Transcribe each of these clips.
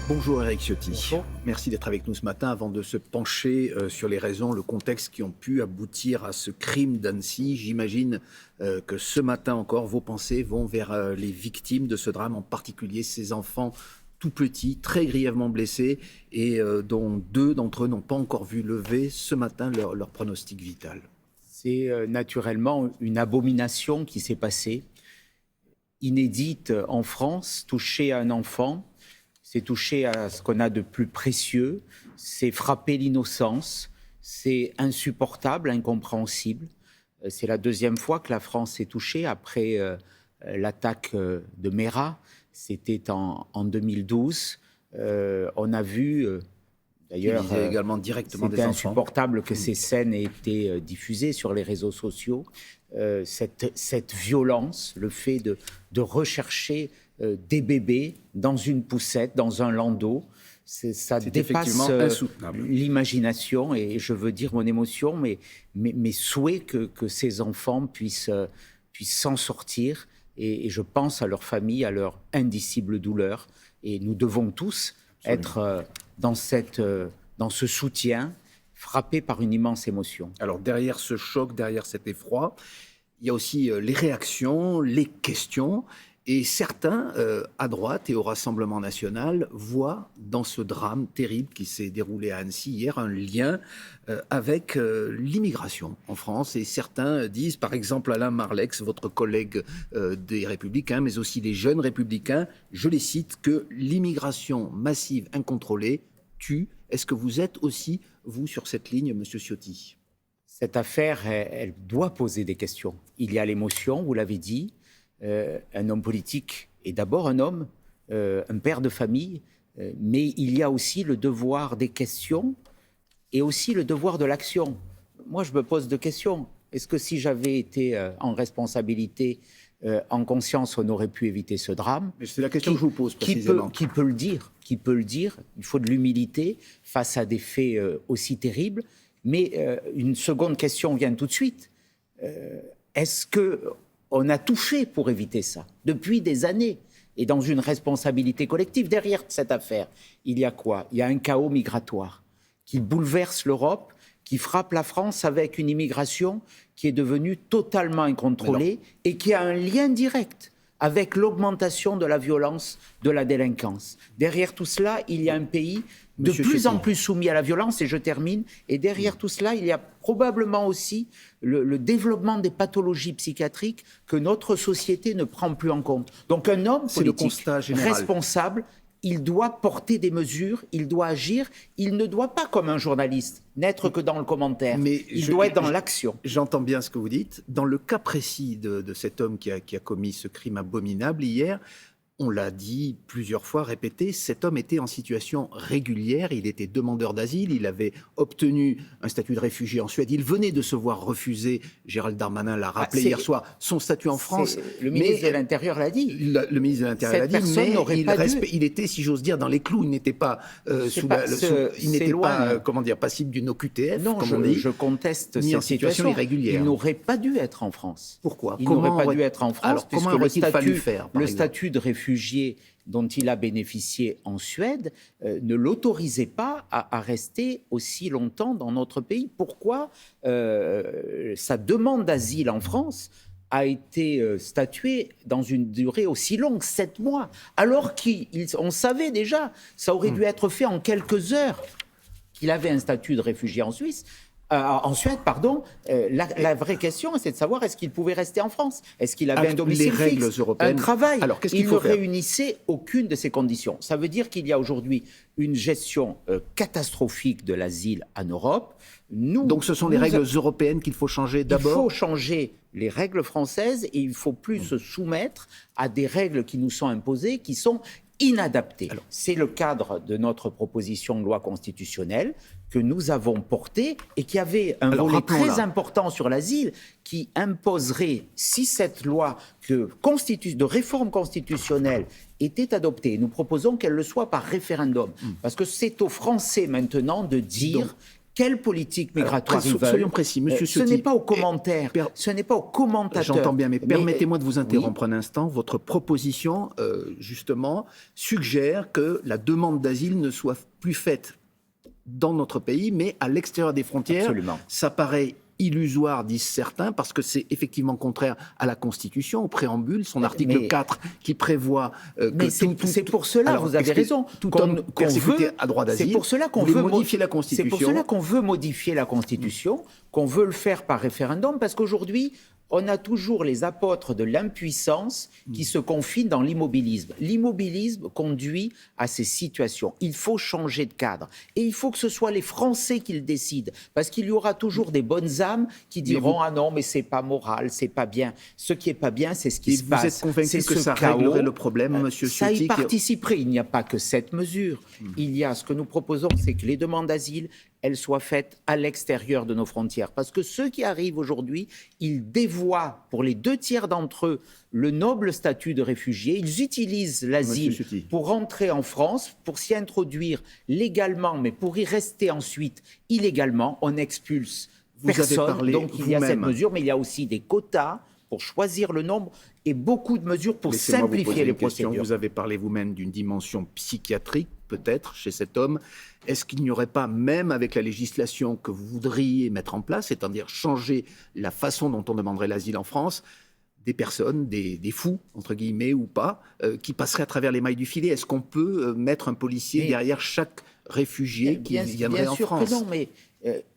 Bonjour Eric Ciotti. Bonjour. Merci d'être avec nous ce matin avant de se pencher sur les raisons, le contexte qui ont pu aboutir à ce crime d'Annecy. J'imagine que ce matin encore, vos pensées vont vers les victimes de ce drame, en particulier ces enfants tout petits, très grièvement blessés et dont 2 d'entre eux n'ont pas encore vu lever ce matin leur pronostic vital. C'est naturellement une abomination qui s'est passée, inédite en France, toucher un enfant. C'est toucher à ce qu'on a de plus précieux, c'est frapper l'innocence, c'est insupportable, incompréhensible. C'est la deuxième fois que la France est touchée après l'attaque de Mera, c'était en 2012. On a vu, d'ailleurs, également directement des c'était enfants. insupportable que ces scènes aient été diffusées sur les réseaux sociaux. Cette violence, le fait de rechercher des bébés dans une poussette, dans un landau, ça dépasse l'imagination et je veux dire mon émotion, mais mes souhaits que ces enfants puissent s'en sortir et je pense à leur famille, à leur indicible douleur et nous devons tous être dans ce soutien, frappés par une immense émotion. Alors derrière ce choc, derrière cet effroi, il y a aussi les réactions, les questions. Et certains, à droite et au Rassemblement national, voient dans ce drame terrible qui s'est déroulé à Annecy hier un lien avec l'immigration en France. Et certains disent, par exemple Alain Marlex, votre collègue des Républicains, mais aussi des jeunes Républicains, je les cite, que l'immigration massive incontrôlée tue. Est-ce que vous êtes aussi, vous, sur cette ligne, Monsieur Ciotti ? Cette affaire, elle doit poser des questions. Il y a l'émotion, vous l'avez dit. Un homme politique est d'abord un homme, un père de famille, mais il y a aussi le devoir des questions et aussi le devoir de l'action. Moi, je me pose deux questions. Est-ce que si j'avais été en responsabilité, en conscience, on aurait pu éviter ce drame ? Mais c'est la question que je vous pose précisément. Qui peut le dire ? Qui peut le dire ? Il faut de l'humilité face à des faits aussi terribles. Mais une seconde question vient tout de suite. Est-ce qu'on a tout fait pour éviter ça depuis des années et dans une responsabilité collective? Derrière cette affaire, il y a quoi? Il y a un chaos migratoire qui bouleverse l'Europe, qui frappe la France avec une immigration qui est devenue totalement incontrôlée et qui a un lien direct avec l'augmentation de la violence, de la délinquance. Derrière tout cela, il y a un pays de plus en plus soumis à la violence, et je termine, et derrière tout cela, il y a probablement aussi le développement des pathologies psychiatriques que notre société ne prend plus en compte. Donc un homme politique responsable, il doit porter des mesures, il doit agir, il ne doit pas, comme un journaliste, n'être que dans le commentaire, mais il doit être dans l'action. J'entends bien ce que vous dites. Dans le cas précis de cet homme qui a commis ce crime abominable hier, on l'a dit plusieurs fois, répété, cet homme était en situation régulière, il était demandeur d'asile, il avait obtenu un statut de réfugié en Suède, il venait de se voir refuser, Gérald Darmanin l'a rappelé hier soir, son statut en France. Le ministre de l'Intérieur l'a dit. Le ministre de l'Intérieur l'a dit, mais il était, si j'ose dire, dans les clous, il n'était pas, passible d'une OQTF, non, comme on dit. Je conteste ni cette en situation irrégulière. Il n'aurait pas dû être en France. Pourquoi? Il n'aurait pas dû être en France, alors, puisque comment aurait-il fallu faire, le statut de réfugié dont il a bénéficié en Suède ne l'autorisait pas à rester aussi longtemps dans notre pays. Pourquoi sa demande d'asile en France a été statuée dans une durée aussi longue, 7 mois, alors qu'on savait déjà, ça aurait dû être fait en quelques heures, qu'il avait un statut de réfugié en Suisse. En Suède, pardon, la vraie question, c'est de savoir est-ce qu'il pouvait rester en France? Est-ce qu'il avait un domicile fixe, un travail? Alors, qu'est-ce qu'il Il faut ne faire? réunissait aucune de ces conditions. Ça veut dire qu'il y a aujourd'hui une gestion catastrophique de l'asile en Europe. Donc ce sont les règles européennes qu'il faut changer d'abord? Il faut changer les règles françaises et il ne faut plus se soumettre à des règles qui nous sont imposées, qui sont inadaptées. C'est le cadre de notre proposition de loi constitutionnelle que nous avons portée et qui avait un volet très important sur l'asile qui imposerait, si cette loi de réforme constitutionnelle était adoptée, nous proposons qu'elle le soit par référendum. Parce que c'est aux Français maintenant de dire quelle politique migratoire ils veulent. Soyons précis, Monsieur Ce Ciotti. n'est pas aux commentaires, ce n'est pas aux commentateurs. J'entends bien, mais permettez-moi de vous interrompre un instant. Votre proposition, justement, suggère que la demande d'asile ne soit plus faite dans notre pays, mais à l'extérieur des frontières. Absolument. Ça paraît illusoire, disent certains, parce que c'est effectivement contraire à la Constitution, au préambule, son article 4, qui prévoit mais c'est pour cela, alors, vous avez raison, tout homme persécuté à droit d'asile. C'est pour cela qu'on veut modifier la Constitution. C'est pour cela qu'on veut modifier la Constitution, qu'on veut le faire par référendum, parce qu'aujourd'hui, on a toujours les apôtres de l'impuissance qui se confinent dans l'immobilisme. L'immobilisme conduit à ces situations. Il faut changer de cadre. Et il faut que ce soit les Français qui le décident. Parce qu'il y aura toujours des bonnes âmes qui diront « Ah non, mais c'est pas moral, c'est pas bien ». Ce qui est pas bien, c'est ce qui se passe. Vous êtes convaincu que ça réglerait le problème, Monsieur Ciotti? Ça y participerait. Il n'y a pas que cette mesure. Il y a ce que nous proposons, c'est que les demandes d'asile, elles soient faites à l'extérieur de nos frontières. Parce que ceux qui arrivent aujourd'hui, ils dévoient, pour les 2/3 d'entre eux, le noble statut de réfugié. Ils utilisent l'asile pour rentrer en France, pour s'y introduire légalement, mais pour y rester ensuite illégalement. On expulse personne. Donc il y a cette mesure, mais il y a aussi des quotas pour choisir le nombre et beaucoup de mesures pour simplifier les procédures. Vous avez parlé vous-même d'une dimension psychiatrique, peut-être, chez cet homme. Est-ce qu'il n'y aurait pas, même avec la législation que vous voudriez mettre en place, c'est-à-dire changer la façon dont on demanderait l'asile en France, des personnes, des fous, entre guillemets, ou pas, qui passeraient à travers les mailles du filet? Est-ce qu'on peut mettre un policier derrière chaque réfugié qui viendrait en France? Bien sûr que non, mais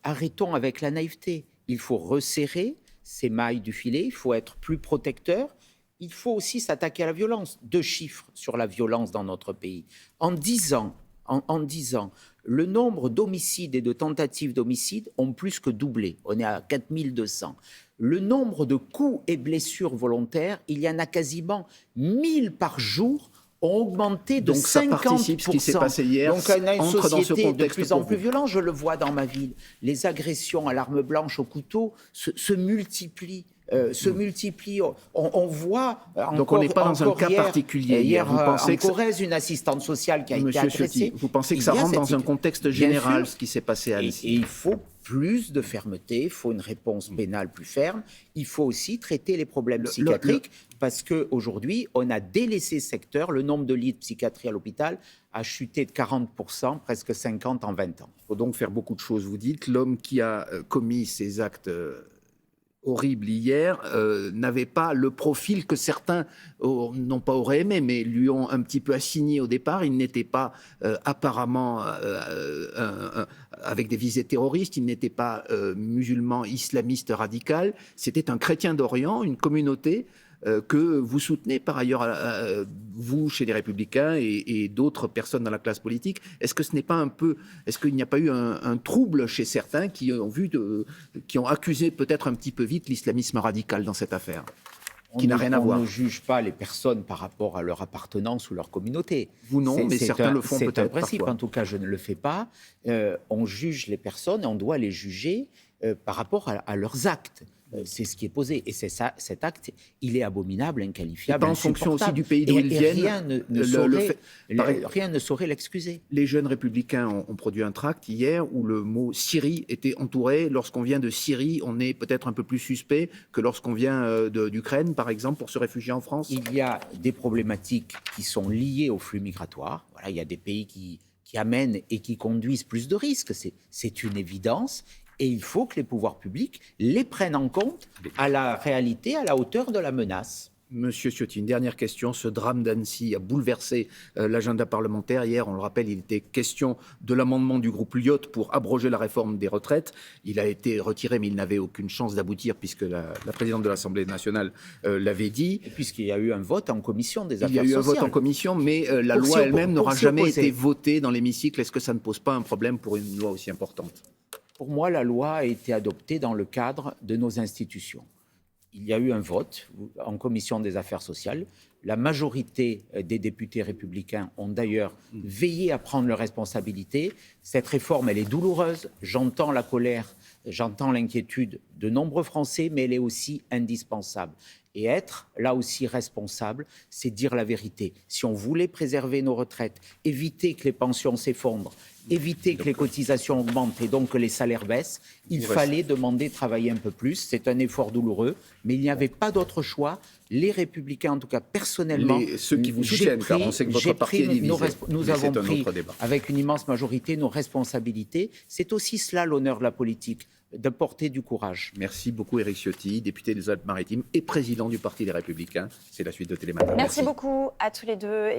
arrêtons avec la naïveté. Il faut resserrer ces mailles du filet, il faut être plus protecteur. Il faut aussi s'attaquer à la violence. 2 chiffres sur la violence dans notre pays. En 10 ans, le nombre d'homicides et de tentatives d'homicide ont plus que doublé. On est à 4200. Le nombre de coups et blessures volontaires, il y en a quasiment 1000 par jour, ont augmenté de 50%. Donc ça participe, ce qui s'est passé hier. Donc on a une entre société dans ce contexte de plus en plus violente. Je le vois dans ma ville. Les agressions à l'arme blanche, au couteau, se multiplient. On voit encore, donc on n'est pas dans un cas particulier. Hier, vous pensez en Corrèze, une assistante sociale qui a été agressée. Ciotti, vous pensez que ça rentre dans un contexte général, ce qui s'est passé à Annecy? Et il faut plus de fermeté, il faut une réponse pénale plus ferme. Il faut aussi traiter les problèmes psychiatriques parce qu'aujourd'hui, on a délaissé ce secteur. Le nombre de lits de psychiatrie à l'hôpital a chuté de 40%, presque 50% en 20 ans. Il faut donc faire beaucoup de choses, vous dites. L'homme qui a commis ces actes horrible hier, n'avait pas le profil que certains, non pas auraient aimé, mais lui ont un petit peu assigné au départ. Il n'était pas apparemment avec des visées terroristes, il n'était pas musulman islamiste radical, c'était un chrétien d'Orient, une communauté que vous soutenez par ailleurs, vous, chez les Républicains et d'autres personnes dans la classe politique. Est-ce que ce n'est pas un peu... Est-ce qu'il n'y a pas eu un trouble chez certains qui ont accusé peut-être un petit peu vite l'islamisme radical dans cette affaire, qui n'a rien à voir? On ne juge pas les personnes par rapport à leur appartenance ou leur communauté. Vous non, mais certains le font peut-être parfois. C'est un principe, en tout cas je ne le fais pas. On juge les personnes et on doit les juger par rapport à leurs actes. C'est ce qui est posé. Et c'est ça, cet acte, il est abominable, inqualifiable, pas en fonction aussi du pays d'où ils viennent. Rien ne saurait l'excuser. Les jeunes républicains ont produit un tract hier où le mot Syrie était entouré. Lorsqu'on vient de Syrie, on est peut-être un peu plus suspect que lorsqu'on vient d'Ukraine, par exemple, pour se réfugier en France. Il y a des problématiques qui sont liées au flux migratoire. Voilà, il y a des pays qui amènent et qui conduisent plus de risques. C'est une évidence. Et il faut que les pouvoirs publics les prennent en compte à la réalité, à la hauteur de la menace. Monsieur Ciotti, une dernière question. Ce drame d'Annecy a bouleversé l'agenda parlementaire. Hier, on le rappelle, il était question de l'amendement du groupe Lyotte pour abroger la réforme des retraites. Il a été retiré, mais il n'avait aucune chance d'aboutir puisque la présidente de l'Assemblée nationale l'avait dit. Et puisqu'il y a eu un vote en commission des affaires sociales. Il y a eu un vote en commission, mais la loi elle-même n'aura jamais été votée dans l'hémicycle. Est-ce que ça ne pose pas un problème pour une loi aussi importante ? Pour moi, la loi a été adoptée dans le cadre de nos institutions. Il y a eu un vote en commission des affaires sociales. La majorité des députés républicains ont d'ailleurs veillé à prendre leurs responsabilités. Cette réforme, elle est douloureuse. J'entends la colère, j'entends l'inquiétude de nombreux Français, mais elle est aussi indispensable. Et être, là aussi, responsable, c'est dire la vérité. Si on voulait préserver nos retraites, éviter que les pensions s'effondrent, éviter que les cotisations augmentent et donc que les salaires baissent, il fallait demander de travailler un peu plus. C'est un effort douloureux, mais il n'y avait pas d'autre choix. Les Républicains, en tout cas personnellement, ceux qui vous soutiennent, car on sait que votre parti est divisé. Nous avons pris, avec une immense majorité, nos responsabilités. C'est aussi cela l'honneur de la politique, de porter du courage. Merci beaucoup Éric Ciotti, député des Alpes-Maritimes et président du Parti des Républicains. C'est la suite de Télématin. Merci beaucoup à tous les deux.